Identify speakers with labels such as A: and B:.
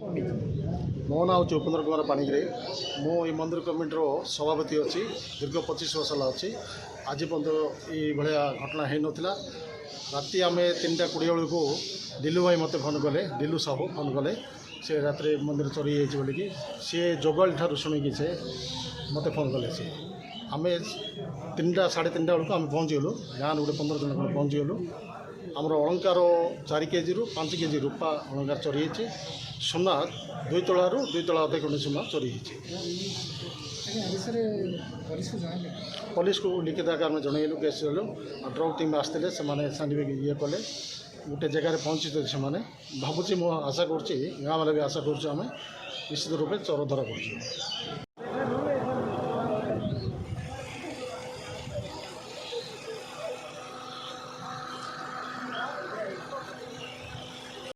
A: ମୋ ନାଁ ହେଉଛି ଉପେନ୍ଦ୍ର କୁମାର ପାଣିଗ୍ରାହୀ। ମୁଁ ଏ ମନ୍ଦିର କମିଟିର ସଭାପତି ଅଛି। ଦୀର୍ଘ 25 ବର୍ଷ ହେଲା ଅଛି। ଆଜି ପର୍ଯ୍ୟନ୍ତ ଏଇଭଳିଆ ଘଟଣା ହେଇନଥିଲା। ରାତି ଆମେ 3:20 ବେଳକୁ ଦିଲୁ ଭାଇ ମୋତେ ଫୋନ୍ କଲେ, ଦିଲୁ ସାହୁ ଫୋନ୍ କଲେ ସେ ରାତିରେ ମନ୍ଦିର ଚୋରି ହେଇଯାଇଛି ବୋଲିକି। ସିଏ ଜୋଗାଳି ଠାରୁ ଶୁଣିକି ସେ ମୋତେ ଫୋନ୍ କଲେ। ସେ ଆମେ 3ଟା 3:30 ବେଳକୁ ଆମେ ପହଞ୍ଚିଗଲୁ। ଗାଁରୁ ଗୋଟେ 15 ଜଣ ଖଣ୍ଡେ ପହଞ୍ଚିଗଲୁ। ଆମର ଅଳଙ୍କାର 4 କେଜିରୁ 5 କେଜି ରୂପା ଅଳଙ୍କାର ଚୋରି ହେଇଛି। ସୁନା 2 ତୋଳାରୁ 2 ତୋଳା ଅଧେ ଖଣ୍ଡେ ସୁନା ଚୋରି ହେଇଛି। ପୋଲିସକୁ ଲିଖିତ ଆକାରରେ ଆମେ ଜଣାଇଲୁ, କେସ୍ ଦେଲୁ। ଡ୍ରଗ୍ ଟିମ୍ ଆସିଥିଲେ, ସେମାନେ ସାଙ୍ଗେ ଇଏ କଲେ, ଗୋଟେ ଜାଗାରେ ପହଞ୍ଚିଛନ୍ତି ସେମାନେ। ଭାବୁଛି, ମୁଁ ଆଶା କରୁଛି, ଗାଁ ବାଲା ବି ଆଶା କରୁଛୁ, ଆମେ ନିଶ୍ଚିତ ରୂପେ ଚୋର ଧରା କରୁଛୁ।